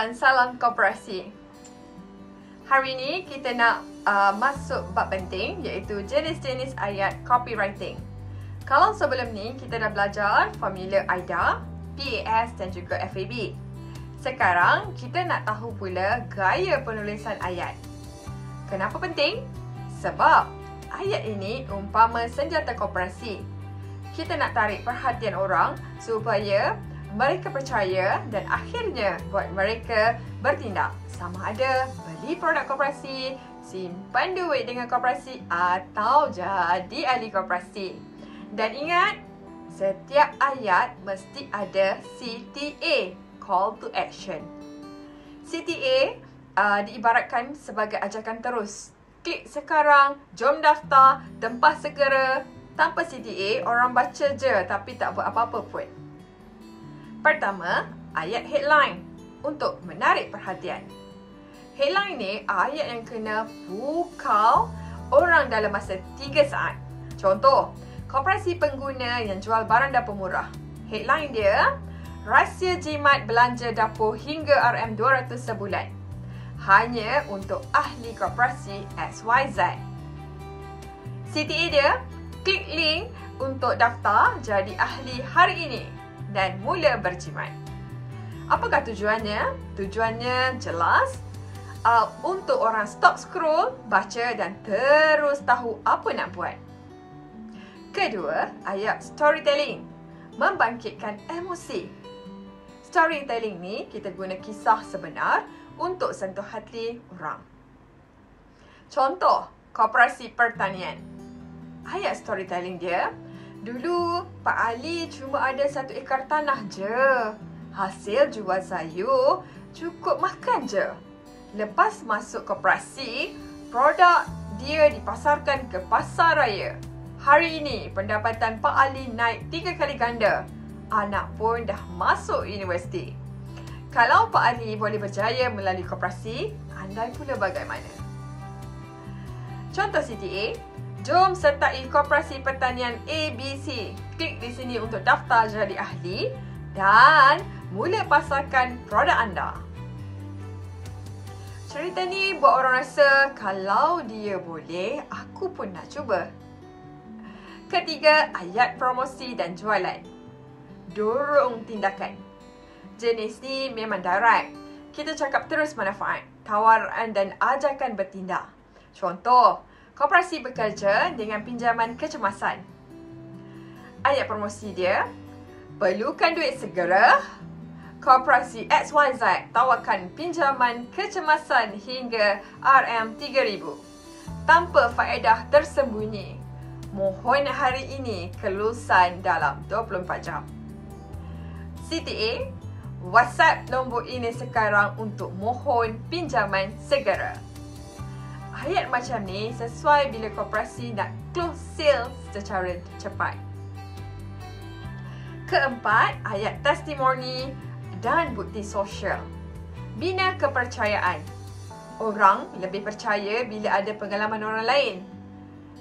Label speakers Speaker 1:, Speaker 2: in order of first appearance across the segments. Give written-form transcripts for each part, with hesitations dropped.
Speaker 1: dan salam koperasi. Hari ini kita nak masuk bab penting iaitu jenis-jenis ayat copywriting. Kalau sebelum ni kita dah belajar formula AIDA, PAS dan juga FAB. Sekarang kita nak tahu pula gaya penulisan ayat. Kenapa penting? Sebab ayat ini umpama senjata koperasi. Kita nak tarik perhatian orang supaya mereka percaya dan akhirnya buat mereka bertindak. Sama ada beli produk koperasi, simpan duit dengan koperasi atau jadi ahli koperasi. Dan ingat, setiap ayat mesti ada CTA, Call to Action. CTA diibaratkan sebagai ajakan terus. Klik sekarang, jom daftar, tempah segera. Tanpa CTA, orang baca je tapi tak buat apa-apa pun. Pertama, ayat headline untuk menarik perhatian. Headline ni ayat yang kena pukau orang dalam masa 3 saat. Contoh, koperasi pengguna yang jual barang dapur murah. Headline dia, rahsia jimat belanja dapur hingga RM200 sebulan. Hanya untuk ahli koperasi XYZ. CTA dia, klik link untuk daftar jadi ahli hari ini dan mula berjimat. Apakah tujuannya? Tujuannya jelas, untuk orang stop scroll, baca dan terus tahu apa nak buat. Kedua, ayat storytelling, membangkitkan emosi. Storytelling ni kita guna kisah sebenar untuk sentuh hati orang. Contoh, koperasi pertanian. Ayat storytelling dia, dulu Pak Ali cuma ada 1 ekar tanah je. Hasil jual sayur cukup makan je. Lepas masuk koperasi, produk dia dipasarkan ke pasar raya. Hari ini pendapatan Pak Ali naik 3 kali ganda. Anak pun dah masuk universiti. Kalau Pak Ali boleh berjaya melalui koperasi, andai pula bagaimana. Contoh CTA, jom sertai koperasi pertanian ABC. Klik di sini untuk daftar jadi ahli dan mula pasarkan produk anda. Cerita ni buat orang rasa kalau dia boleh, aku pun nak cuba. Ketiga, ayat promosi dan jualan. Dorong tindakan. Jenis ni memang direct. Kita cakap terus manfaat, tawaran dan ajakan bertindak. Contoh, koperasi bekerja dengan pinjaman kecemasan. Ayat promosi dia, perlukan duit segera? Koperasi XYZ tawarkan pinjaman kecemasan hingga RM3,000 tanpa faedah tersembunyi. Mohon hari ini kelulusan dalam 24 jam. CTA, WhatsApp nombor ini sekarang untuk mohon pinjaman segera. Ayat macam ni sesuai bila koperasi nak close sales secara cepat. Keempat, ayat testimoni dan bukti sosial. Bina kepercayaan. Orang lebih percaya bila ada pengalaman orang lain.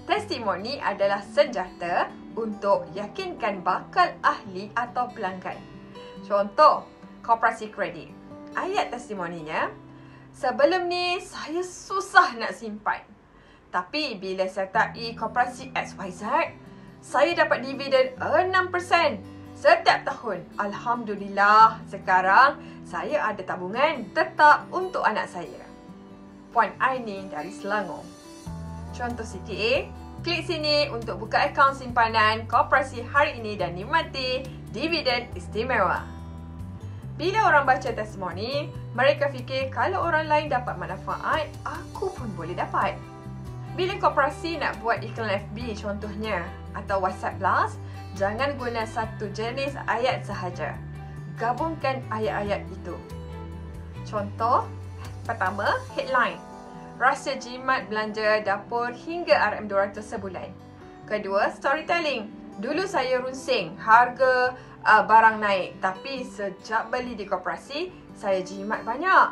Speaker 1: Testimoni adalah senjata untuk yakinkan bakal ahli atau pelanggan. Contoh, koperasi kredit. Ayat testimoninya, sebelum ni saya susah nak simpan. Tapi bila sertai koperasi XYZ, saya dapat dividen 6% setiap tahun. Alhamdulillah, sekarang saya ada tabungan tetap untuk anak saya. Puan Aini dari Selangor. Contoh CTA, klik sini untuk buka akaun simpanan koperasi hari ini dan nikmati dividen istimewa. Bila orang baca testimoni, mereka fikir kalau orang lain dapat manfaat, aku pun boleh dapat. Bila koperasi nak buat iklan FB contohnya atau WhatsApp Blast, jangan guna satu jenis ayat sahaja. Gabungkan ayat-ayat itu. Contoh, pertama, headline. Rahsia jimat belanja dapur hingga RM200 sebulan. Kedua, storytelling. Dulu saya runsing, harga barang naik. Tapi sejak beli di koperasi, saya jimat banyak.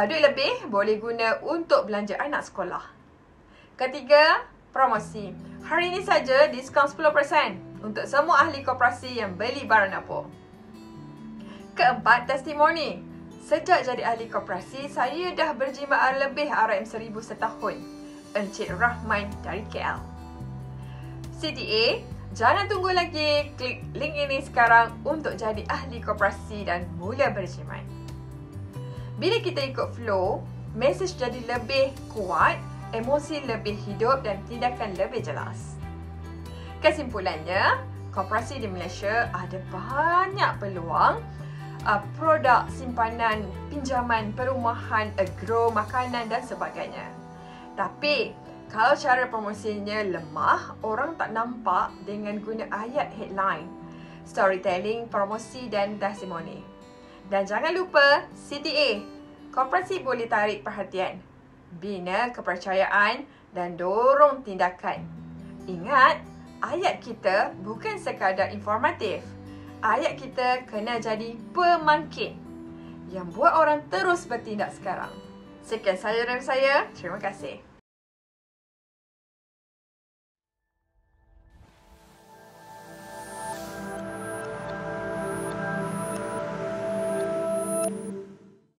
Speaker 1: Duit lebih boleh guna untuk belanja anak sekolah. Ketiga, promosi. Hari ini saja diskaun 10% untuk semua ahli koperasi yang beli barang dapur. Keempat, testimoni. Sejak jadi ahli koperasi, saya dah berjimat lebih RM1,000 setahun. Encik Rahman dari KL. CTA, jangan tunggu lagi. Klik link ini sekarang untuk jadi ahli koperasi dan mula berjimat. Bila kita ikut flow, mesej jadi lebih kuat, emosi lebih hidup dan tindakan lebih jelas. Kesimpulannya, koperasi di Malaysia ada banyak peluang. Produk simpanan, pinjaman, perumahan, agro, makanan dan sebagainya. Tapi, kalau cara promosinya lemah, orang tak nampak dengan guna ayat headline, storytelling, promosi dan testimoni. Dan jangan lupa, CTA, koperasi boleh tarik perhatian, bina kepercayaan dan dorong tindakan. Ingat, ayat kita bukan sekadar informatif. Ayat kita kena jadi pemangkit yang buat orang terus bertindak sekarang. Sekian saja dari saya. Terima kasih.